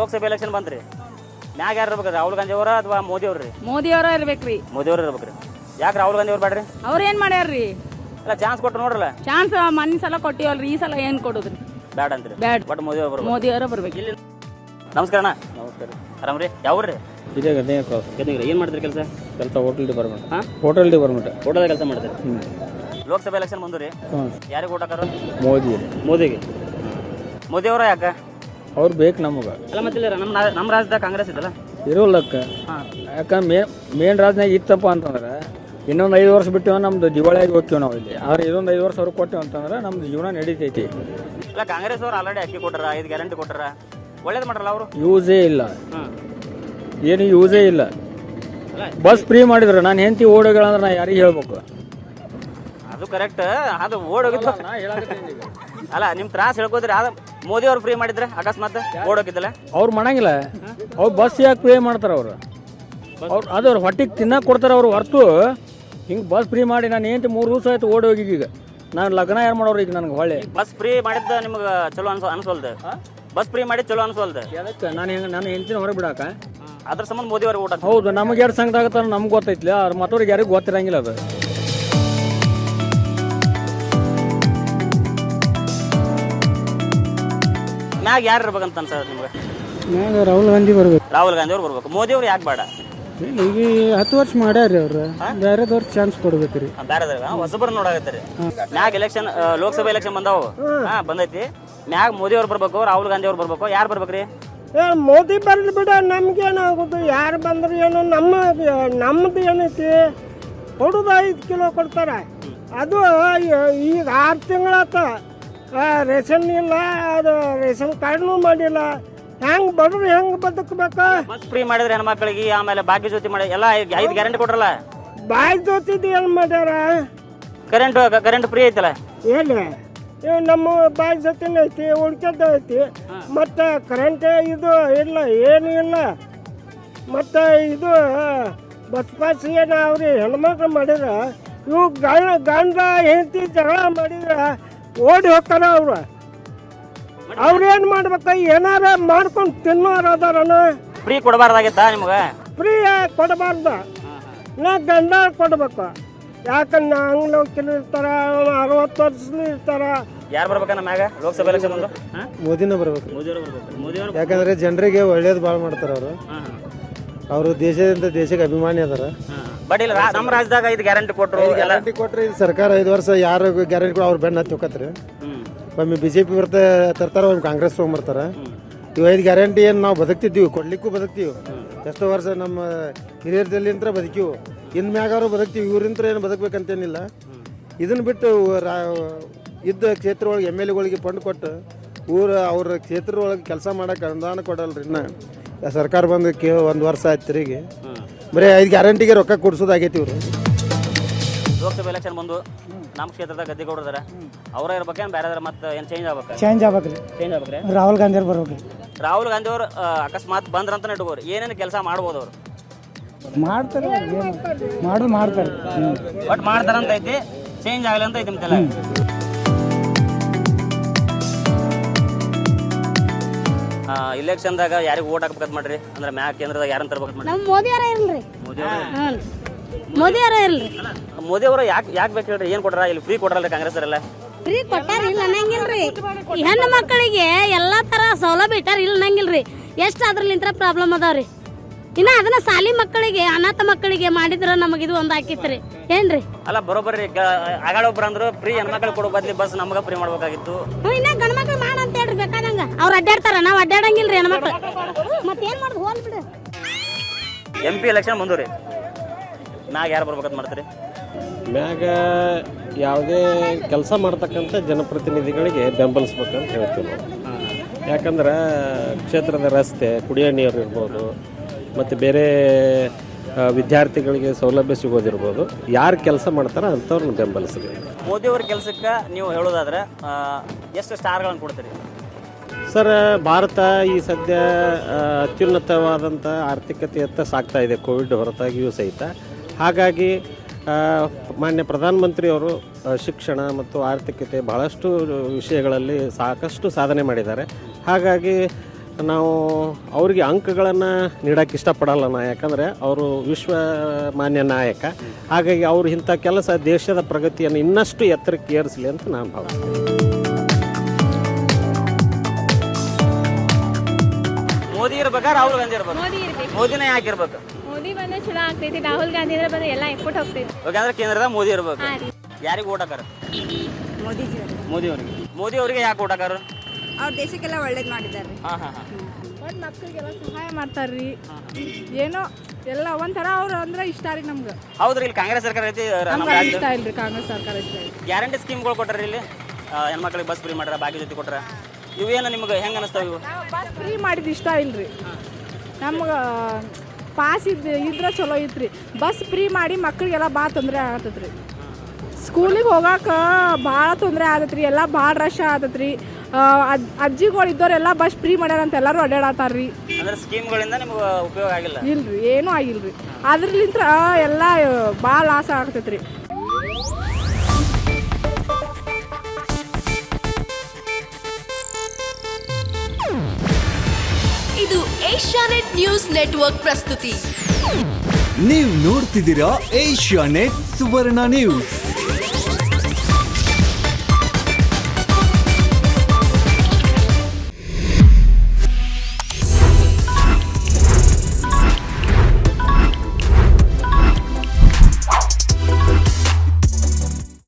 ಲೋಕಸಭೆ election ಬಂತ್ರಿ, ಮ್ಯಾಗ ಯಾರು ಇರ್ಬೇಕ್ರಿ? ರಾಹುಲ್ ಗಾಂಧಿ ಅವರ ಅಥವಾ ಮೋದಿ ಅವ್ರಿ? ಮೋದಿ ಅವರ ಇರ್ಬೇಕ್ರಿ. ಮೋದಿ ಅವ್ರು ಇರ್ಬೇಕ್ರಿ. ಯಾಕೆ ರಾಹುಲ್ ಗಾಂಧಿ ಅವ್ರು ಬೇಡ್ರಿ? ಅವ್ರ ಏನ್ ಮಾಡ್ಯಾರ್ರಿ? ಅಲ್ಲ ಚಾನ್ಸ್ ಕೊಟ್ಟು ನೋಡ್ರಲ್ಲ. ಚಾನ್ಸ್ ಮೊನ್ನೆ ಸಲ ಕೊಟ್ಟಿವಲ್ರಿ, ಈ ಸಲ ಏನ್ ಕೊಡುದ್ರಿ? ಬ್ಯಾಡ ಅಂತ್ರಿ? ಬ್ಯಾಡ್. ಬಟ್ ಮೋದಿ ಅವ್ರು ಬರ್ಬೇಕು. ಮೋದಿ ಅವರ ಬರ್ಬೇಕು. ಇಲ್ಲಿ ನಮಸ್ಕಾರ ಅಣ್ಣ. ನಮಸ್ಕಾರ. ಆರಾಮ್ರಿ? ಯಾವ್ರಿ? ಇದೇ ಗದಗ ಕ್ರಾಸ್. ಗದಗ. ಏನು ಮಾಡ್ತೀರಿ ಕೆಲಸ? ಕೆಲಸ ಹೋಟೆಲ್ ಡಿಪಾರ್ಟ್ಮೆಂಟ್. ಹಾಂ, ಹೋಟೆಲ್ ಡಿಪಾರ್ಟ್ಮೆಂಟ್ ಹೋಟೆಲ್ ಕೆಲಸ ಮಾಡ್ತೀರಿ. ಲೋಕಸಭೆ ಎಲೆಕ್ಷನ್ ಬಂದು ರೀ, ಯಾರಿಗೆ ಓಟ್ ಹಾಕಾರ? ಮೋದಿ. ಮೋದಿಗೆ. ಮೋದಿ ಅವರ ಯಾಕೆ? ಅವ್ರು ಬೇಕು ನಮಗೆ. ಅಲ್ಲ ಮತ್ತಿಲ್ಲ, ನಮ್ಮ ರಾಜ್ಯದಾಗ ಕಾಂಗ್ರೆಸ್ ಇದಲ್ಲ ಇರೋಲ್ಲಕ್ಕ. ಹಾಂ. ಯಾಕಂದ್ರೆ ಮೇನ್ ರಾಜ್ಯನಾಗ ಇತ್ತಪ್ಪ ಅಂತಂದ್ರೆ ಇನ್ನೊಂದು 5 ವರ್ಷ ಬಿಟ್ಟು ನಮ್ದು ದಿವಾಳಿಯಾಗಿ ಹೋಗ್ತೀವಿ ನಾವು ಇಲ್ಲಿ. ಆದ್ರೆ ಇದೊಂದು 5 ವರ್ಷ ಅವ್ರಿಗೆ ಕೊಟ್ಟೇವೆ ಅಂತಂದ್ರೆ ನಮ್ದು ಜೀವನ ನಡೀತೈತಿ. ಇಲ್ಲ, ಕಾಂಗ್ರೆಸ್ ಅವ್ರು ಆಲ್ರೆಡಿ ಅಕ್ಕಿ ಕೊಟ್ಟಾರ, 5 ಗ್ಯಾರಂಟಿ ಕೊಟ್ಟಾರ, ಒಳ್ಳೇದು ಮಾಡ್ರಲ್ಲ ಅವರು. ಯೂಸೇ ಇಲ್ಲ, ಹಾಂ. ಏನು ಯೂಸೇ ಇಲ್ಲ. ಬಸ್ ಫ್ರೀ ಮಾಡಿದ್ರು, ನಾನು ಹೆಂಡತಿ ಓಡೋಗಳಂದ್ರೆ ನಾ ಯಾರಿಗೆ ಹೇಳ್ಬೇಕು? ಅದು ಕರೆಕ್ಟ್, ಅದು ಓಡೋಗಿದ್ದು. ಅಲ್ಲ, ನಿಮ್ಮ ತ್ರಾಸ ಹೇಳ್ಕೋದ್ರಿ. ಅದು ಮೋದಿ ಅವ್ರು ಫ್ರೀ ಮಾಡಿದ್ರೆ ಅಕಸ್ಮಾತ್ ಓಡೋಗಿದ್ದಲ್ಲ ಅವ್ರು ಮಾಡಂಗಿಲ್ಲ. ಅವ್ರು ಬಸ್ ಯಾಕೆ ಫ್ರೀ ಮಾಡ್ತಾರೆ? ಅವ್ರು ಅದು ಅವ್ರು ಹೊಟ್ಟಿಗೆ ತಿನ್ನಕ್ಕೆ ಕೊಡ್ತಾರೆ. ಅವ್ರು ಹೊರತು ಹಿಂಗೆ ಬಸ್ ಫ್ರೀ ಮಾಡಿ ನಾನು ಹೆಂಡತಿ 3 ದಿವಸ ಆಯ್ತು ಓಡೋಗಿ. ಈಗ ನಾನು ಲಗ್ನ ಯಾರು ಮಾಡೋರು ಈಗ ನನಗೆ ಹೊಳೆ. ಬಸ್ ಫ್ರೀ ಮಾಡಿದ್ದ ನಿಮ್ಗೆ ಚಲೋ ಅನ್ಸೋಲ್ದು? ಬಸ್ ಫ್ರೀ ಮಾಡಿ ಚಲೋ ಅನ್ಸೋಲ್ದು? ಅದಕ್ಕೆ ನಾನು ಹೆಂಡತಿನ ಹೊರಗೆ ಬಿಡಾಕ ಅದ್ರ ಸಂಬಂಧ ಮೋದಿ ಅವ್ರಿಗೆ ಓಟ್ ಹಾಕ್ತಾರೆ. ಹೌದು, ನಮಗೆ ಎರಡು ಸಂಕಟ ಆಗತ್ತ ನಮ್ಗೆ ಗೊತ್ತೈತಿಲ್ಲ, ಅವ್ರ ಮತ್ತವ್ರಿಗೆ ಯಾರಿಗೂ ಗೊತ್ತಿರಂಗಿಲ್ಲ. ಅದು ಮ್ಯಾಗ ಯಾರು ಇರ್ಬೇಕಂತ ಅನ್ಸದ ನಿಮ್ಗೆ? ರಾಹುಲ್ ಗಾಂಧಿ ಬರ್ಬೇಕು. ರಾಹುಲ್ ಗಾಂಧಿ ಅವ್ರು ಬರ್ಬೇಕು. ಮೋದಿ ಅವ್ರು ಯಾಕೆ ಬೇಡ? ಈಗ 10 ವರ್ಷ ಮಾಡ್ಯಾರ್ರಿ ಅವ್ರು, ಬೇರೆದವ್ರ ಚಾನ್ಸ್ ಕೊಡ್ಬೇಕ್ರಿ. ಬೇರೆ ಹೊಸಬರ್ ನೋಡಾಕತ್ತಾರೆ. ಮ್ಯಾಗ ಎಲೆಕ್ಷನ್, ಲೋಕಸಭೆ ಎಲೆಕ್ಷನ್ ಬಂದಾವು. ಹಾ, ಬಂದೈತಿ. ಮ್ಯಾಗ ಮೋದಿ ಅವ್ರು ಬರ್ಬೇಕು, ರಾಹುಲ್ ಗಾಂಧಿ ಅವ್ರು ಬರ್ಬೇಕು, ಯಾರು ಬರ್ಬೇಕ್ರಿ? ಮೋದಿ ಬರ್ಲಿ ಬಿಡ, ನಮ್ಗೇನಾಗುದು? ಯಾರು ಬಂದ್ರೆ ಏನು? ನಮ್ಮದು ಏನೈತಿ? ಕೊಡುದು 5 ಕಿಲೋ ಕೊಡ್ತಾರ. ಅದು ಈಗ 6 ತಿಂಗಳಾತ, ರೇಷನ್ ಇಲ್ಲ, ಅದು ರೇಷನ್ ಕಾರ್ಡ್ನು ಮಾಡಿಲ್ಲ. ಹೆಂಗ್ ಬಡ್ರು ಹೆಂಗ್ ಬದುಕಬೇಕ? ಬಸ್ ಫ್ರೀ ಮಾಡಿದ್ರೆ ಹೆಣ್ಮಕ್ಳಿಗೆ, ಆಮೇಲೆ ಭಾಗ್ಯ ಜ್ಯೋತಿ ಮಾಡಿ ಎಲ್ಲ 5 ಗ್ಯಾರಂಟಿ ಕೊಟ್ರಲ್ಲ. ಬಾಯ್ ಜೊತಿದ್ ಏನ್ ಮಾಡ್ಯಾರ? ಕರೆಂಟ್ ಫ್ರೀ ಐತಲ್ಲ? ಏನು ನಮ್ಮ ಬಾಯ್ ಜೊತೆನ ಐತಿ, ಉಳ್ಕೆದ್ದು ಐತಿ. ಮತ್ತು ಕರೆಂಟ್ ಇದು ಇಲ್ಲ, ಏನು ಇಲ್ಲ. ಮತ್ತು ಇದು ಬಸ್ ಪಾಸ್ ಏನು ಅವ್ರಿ ಹೆಣ್ಮಕ್ಳು ಮಾಡಿದ್ರೆ, ಇವು ಗಂಡ ಹೆಂಡತಿ ಜಗಳ ಮಾಡಿದ್ರೆ ಓಡಿ ಹೋಗ್ತಾರ ಅವ್ರು. ಅವ್ರೇನು ಮಾಡ್ಬೇಕ? ಏನಾರ ಮಾಡ್ಕೊಂಡು ತಿನ್ನೋರು ಅದಾರನ? ಫ್ರೀ ಕೊಡಬಾರ್ದಾಗಿತ್ತ ನಿಮ್ಗೆ? ಫ್ರೀ ಕೊಡಬಾರ್ದು, ನಾ ಗಂಡ ಕೊಡ್ಬೇಕು. ಯಾಕಂದ್ರೆ ಅಂಗ್ಲೋಕಿಲ್ ಇರ್ತಾರ, 60 ವರ್ಷದ ಇರ್ತಾರ. ಯಾರು ಬರ್ಬೇಕನ್ನ ಮ್ಯಾಗ ಲೋಕಸಭೆ ಎಲೆಕ್ಷನ್ ಬಂದು? ಮೋದಿನ ಬರ್ಬೇಕು. ಮೋದಿ ಅವರು ಬರ್ಬೇಕು. ಮೋದಿ ಅವರು ಯಾಕಂದ್ರೆ ಜನರಿಗೆ ಒಳ್ಳೇದು ಭಾಳ ಮಾಡ್ತಾರ ಅವರು. ಅವರು ದೇಶದಿಂದ ದೇಶಕ್ಕೆ ಅಭಿಮಾನಿ ಅದಾರ. ಬಟ್ ಇಲ್ಲ, ನಮ್ಮ ರಾಜ್ಯದಾಗ 5 ಗ್ಯಾರಂಟಿ ಕೊಟ್ಟರು. ಗ್ಯಾರಂಟಿ ಕೊಟ್ರೆ ಇದು ಸರ್ಕಾರ 5 ವರ್ಷ ಯಾರು ಗ್ಯಾರಂಟಿ ಕೊಡ ಅವ್ರು ಬೆನ್ನ ಹತ್ತಿ ಹೋಗತ್ರಿ. ಒಮ್ಮೆ BJP ತರ್ತಾರ, ಒಮ್ಮೆ ಕಾಂಗ್ರೆಸ್ ತೊಗೊಂಬರ್ತಾರ. ಇವು 5 ಗ್ಯಾರಂಟಿ ಏನು ನಾವು ಬದುಕ್ತಿದ್ದೀವಿ, ಕೊಡ್ಲಿಕ್ಕೂ ಬದುಕ್ತೀವಿ. ಎಷ್ಟೋ ವರ್ಷ ನಮ್ಮ ಹಿರಿಯರದಲ್ಲಿ ಅಂತ ಬದುಕಿವು, ಇನ್ನು ಮ್ಯಾಗಾರು ಬದುಕ್ತೀವಿ. ಇವ್ರಿಂತ್ರ ಏನು ಬದುಕಬೇಕಂತೇನಿಲ್ಲ. ಇದನ್ನು ಬಿಟ್ಟು ಇದ್ದ ಕ್ಷೇತ್ರ ಒಳಗೆ MLAಗಳಿಗೆ ಫಂಡ್ ಕೊಟ್ಟು ಅವ್ರ ಕ್ಷೇತ್ರ ಒಳಗೆ ಕೆಲಸ ಮಾಡೋಕೆ ಅನುದಾನ ಕೊಡಲ್ರಿ. ಇನ್ನು ಸರ್ಕಾರ ಬಂದು 1 ವರ್ಷ ಆಯ್ತು ತಿರುಗಿ, ಬರೀ 5 ಗ್ಯಾರಂಟಿಗೆ ರೊಕ್ಕ ಕೊಡ್ಸೋದಾಗೈತಿ ಇವರು. ಲೋಕಸಭೆ ಎಲೆಕ್ಷನ್ ಬಂದು ನಮ್ಮ ಕ್ಷೇತ್ರದ ಗದ್ದಿಗೌಡರ ಅವರೇ ಇರ್ಬೇಕೇನು ಬೇರೆ? ಮತ್ತೆ ಏನು ಚೇಂಜ್ ಆಗ್ಬೇಕು? ಚೇಂಜ್ ಆಗ್ಬೇಕ್ರಿ. ಚೇಂಜ್ ಆಗ್ಬೇಕ್ರಿ. ರಾಹುಲ್ ಗಾಂಧಿ ಅವ್ರು ಬರ್ಬೇಕ್ರಿ. ರಾಹುಲ್ ಗಾಂಧಿ ಅವರು ಅಕಸ್ಮಾತ್ ಬಂದ್ರಂತ ಇಟ್ಕೋರಿ, ಏನೇನು ಕೆಲಸ ಮಾಡ್ಬೋದು ಅವರು? ಮಾಡ್ತಾರೆ, ಮಾಡ್ತಾರೆ. ಬಟ್ ಮಾಡ್ತಾರಂತ ಐತಿ, ಚೇಂಜ್ ಆಗಲಿ ಅಂತ ಐತಿ ನಿಮ್ದೆಲ್ಲ. ಇಲೆಕ್ಷನ್ದಾಗ ಯಾರಿಗೆ ಓಟ್ ಹಾಕ್ಬೇಕಂತ ಮಾಡ್ರಿ? ಅಂದ್ರೆ ಮ್ಯಾಗ ಕೇಂದ್ರದಾಗ ಯಾರನ್ನ ತರ್ಬೇಕಂತ ಮಾಡ್ರಿ? ನಮ್ಮ ಮೋದಿ ಅವರ ಇಲ್ರಿ. ಮೋದಿ ಅವರ ಇಲ್ರಿ. ಮೋದಿ ಅವರು ಯಾಕೆ ಬೇಕು ಹೇಳ್ರಿ? ಏನು ಕೊಟ್ಟಾರ? ಇಲ್ಲಿ ಫ್ರೀ ಕೊಟ್ಟಾರಲ್ಲ ಕಾಂಗ್ರೆಸ್ ಅವರೆಲ್ಲ? ಫ್ರೀ ಕೊಟ್ಟಾರ ಇಲ್ಲ ಅನ್ನಂಗಿಲ್ರಿ. ಹೆಣ್ಣು ಮಕ್ಕಳಿಗೆ ಎಲ್ಲಾ ತರ ಸೌಲಭ್ಯ ಇಟ್ಟಾರ ಇಲ್ಲ ಅನ್ನಂಗಿಲ್ರಿ. ಎಷ್ಟು ಅದ್ರಲ್ಲಿಂತ್ರ ಪ್ರಾಬ್ಲಮ್ ಅದಾವ್ರಿ. ಇನ್ನ ಅದನ್ನ ಸಾಲಿ ಮಕ್ಕಳಿಗೆ, ಅನಾಥ ಮಕ್ಕಳಿಗೆ ಮಾಡಿದ್ರ ನಮಗಿದು ಒಂದು ಹಾಕಿತ್ರಿ ಏನ್ರಿ? ಅಲ್ಲ ಬರೋಬ್ಬರಿ. ಆಗಾಳ ಒಬ್ರು ಅಂದ್ರು ಫ್ರೀ ಹೆಣ್ಮಕ್ಳು ಕೊಡೋ ಬದ್ಲಿ ಬಸ್ ನಮ್ಗ ಫ್ರೀ ಮಾಡ್ಬೇಕಾಗಿತ್ತು. ಇನ್ನ ಗಂಡ ಮಕ್ಳು ಮಾಡ ಅಂತ ಹೇಳ್ರಿ ಬೇಕಾದಂಗ. ಅವ್ರು ಅಡ್ಡಾಡ್ತಾರ, ನಾವ್ ಅಡ್ಡಾಡಂಗಿಲ್ರಿ ಹೆಣ್ಮಕ್ಳು. ಮತ್ತೇನ್ ಮಾಡುದು? ಹೋಲ್ ಬಿಡು. MP ಎಲೆಕ್ಷನ್ ಬಂದು ರೀ, ಮ್ಯಾಗ ಯಾರು ಬರ್ಬೇಕಂತ ಮಾಡ್ತೀರಿ? ಮ್ಯಾಗ ಯಾವುದೇ ಕೆಲಸ ಮಾಡ್ತಕ್ಕಂಥ ಜನಪ್ರತಿನಿಧಿಗಳಿಗೆ ಬೆಂಬಲಿಸ್ಬೇಕಂತ ಹೇಳ್ತೀವಿ ನಾವು. ಯಾಕಂದ್ರೆ ಕ್ಷೇತ್ರದ ರಸ್ತೆ, ಕುಡಿಯೋ ನೀರು ಇರ್ಬೋದು, ಮತ್ತು ಬೇರೆ ವಿದ್ಯಾರ್ಥಿಗಳಿಗೆ ಸೌಲಭ್ಯ ಸಿಗೋದಿರ್ಬೋದು. ಯಾರು ಕೆಲಸ ಮಾಡ್ತಾರೋ ಅಂಥವ್ರನ್ನ ಬೆಂಬಲಿಸಬೇಕು. ಮೋದಿ ಅವ್ರ ಕೆಲಸಕ್ಕೆ ನೀವು ಹೇಳೋದಾದ್ರೆ ಎಷ್ಟು ಸ್ಟಾರ್ಗಳನ್ನು ಕೊಡ್ತೀರಿ? ಸರ್, ಭಾರತ ಈ ಸದ್ಯ ಅತ್ಯುನ್ನತವಾದಂಥ ಆರ್ಥಿಕತೆಯತ್ತ ಸಾಗ್ತಾ ಇದೆ, ಕೋವಿಡ್ ಹೊರತಾಗಿಯೂ ಸಹಿತ. ಹಾಗಾಗಿ ಮಾನ್ಯ ಪ್ರಧಾನಮಂತ್ರಿಯವರು ಶಿಕ್ಷಣ ಮತ್ತು ಆರ್ಥಿಕತೆ ಬಹಳಷ್ಟು ವಿಷಯಗಳಲ್ಲಿ ಸಾಕಷ್ಟು ಸಾಧನೆ ಮಾಡಿದ್ದಾರೆ. ಹಾಗಾಗಿ ನಾವು ಅವ್ರಿಗೆ ಅಂಕಗಳನ್ನು ನೀಡೋಕ್ಕೆ ಇಷ್ಟಪಡಲ್ಲ ನಾ, ಯಾಕಂದರೆ ಅವರು ವಿಶ್ವಮಾನ್ಯ ನಾಯಕ. ಹಾಗಾಗಿ ಅವರು ಇಂಥ ಕೆಲಸ ದೇಶದ ಪ್ರಗತಿಯನ್ನು ಇನ್ನಷ್ಟು ಎತ್ತರಕ್ಕೆ ಏರಿಸಲಿ ಅಂತ ನಾನು ಭಾವಿಸ್ತೀನಿ. ಮೋದಿ ಇರ್ಬೇಕಾ ರಾಹುಲ್ ಗಾಂಧಿ ಇರ್ಬೇಕು? ಮೋದಿ ಇರ್ಬೇಕು. ಮೋದಿನೇ ಯಾಕೆ ಇರ್ಬೇಕು? ಮೋದಿ ಬಂದ್ರೆ ಚಲೋ ಆಗ್ತೈತಿ. ರಾಹುಲ್ ಗಾಂಧಿ ಅಂದ್ರೆ ಬಂದ್ರೆ ಎಲ್ಲ ಎಫರ್ಟ್ ಹೋಗ್ತೈತಿ. ಯಾಕಂದ್ರೆ ಕೇಂದ್ರದಾಗ ಮೋದಿ ಇರ್ಬೇಕು. ಹಾ ರೀ. ಯಾರಿಗೆ ಓಟ್ ಹಾಕಾರ? ಮೋದಿಜಿ ಮೋದಿ ಅವರಿಗೆ. ಮೋದಿ ಅವರಿಗೆ ಯಾಕೆ ಓಟ್ ಹಾಕಾರ? ಅವ್ರ ದೇಶಕ್ಕೆಲ್ಲ ಒಳ್ಳೇದು ಮಾಡಿದ್ದಾರೆ. ಹಾಂ ಹಾಂ ಹಾಂ. ಒಂದು ಮಕ್ಕಳಿಗೆಲ್ಲ ಸಹಾಯ ಮಾಡ್ತಾರ್ರಿ. ಏನೋ ಎಲ್ಲ ಒಂಥರ ಅವ್ರು ಅಂದ್ರೆ ಇಷ್ಟ ರೀ ನಮ್ಗೆ. ಹೌದ್ರಿ, ಇಲ್ಲಿ ಕಾಂಗ್ರೆಸ್ ಸರ್ಕಾರ ಐತಿ. ನಮ್ಮ ನಮ್ಗೆ ರಾಜ್ಯದ ಇಷ್ಟ ಇಲ್ರಿ ಕಾಂಗ್ರೆಸ್ ಸರ್ಕಾರ ಇಷ್ಟ ಇಲ್ಲ. ಗ್ಯಾರಂಟಿ ಸ್ಕೀಮ್ಗಳು ಕೊಟ್ಟಾರ ಇಲ್ಲಿ. ಹೆಣ್ಮಕ್ಳಿಗೆ ಬಸ್ ಫ್ರೀ ಮಾಡ್ಯಾರ, ಬಾಕಿ ಜೊತೆ ಕೊಟ್ಟಾರ. ಇವೇನು ನಿಮ್ಗೆ ಹೆಂಗೆ ಅನಿಸ್ತಾವ ಇವು? ಬಸ್ ಫ್ರೀ ಮಾಡಿದ್ದು ಇಷ್ಟ ಇಲ್ರಿ ನಮ್ಗೆ. ಪಾಸ್ ಇದ್ರೆ ಚಲೋ ಐತ್ರಿ. ಬಸ್ ಫ್ರೀ ಮಾಡಿ ಮಕ್ಕಳಿಗೆಲ್ಲ ಭಾಳ ತೊಂದರೆ ಆಗತ್ತೈತ್ರಿ. ಸ್ಕೂಲಿಗೆ ಹೋಗಾಕ ಭಾಳ ತೊಂದರೆ ಆಗತ್ರಿ. ಎಲ್ಲ ಭಾಳ ರಶ್ ಆಗತ್ರಿ. ಅಜ್ಜಿಗಳು ಇದ್ದವರೆಲ್ಲ ಬಸ್ ಫ್ರೀ ಮಾಡ್ಯಾರ ಅಂತ ಎಲ್ಲರೂ ಅಡ್ಡಾಡತ್ತಾರ್ರಿ. ಅಂದ್ರೆ ಸ್ಕೀಮ್ಗಳಿಂದ ನಿಮ್ಗೆ ಉಪಯೋಗ ಆಗಿಲ್ಲ? ಇಲ್ರಿ, ಏನೂ ಆಗಿಲ್ರಿ. ಅದ್ರಲಿಂತ್ರ ಎಲ್ಲ ಭಾಳ ಲಾಸ್ ಆಗ್ತೈತ್ರಿ. ಇದು ಏಷ್ಯಾನೆಟ್ ನ್ಯೂಸ್ ನೆಟ್ವರ್ಕ್ ಪ್ರಸ್ತುತಿ. ನೀವು ನೋಡ್ತಿದ್ದೀರಾ ಏಷ್ಯಾನೆಟ್ ಸುವರ್ಣ ನ್ಯೂಸ್.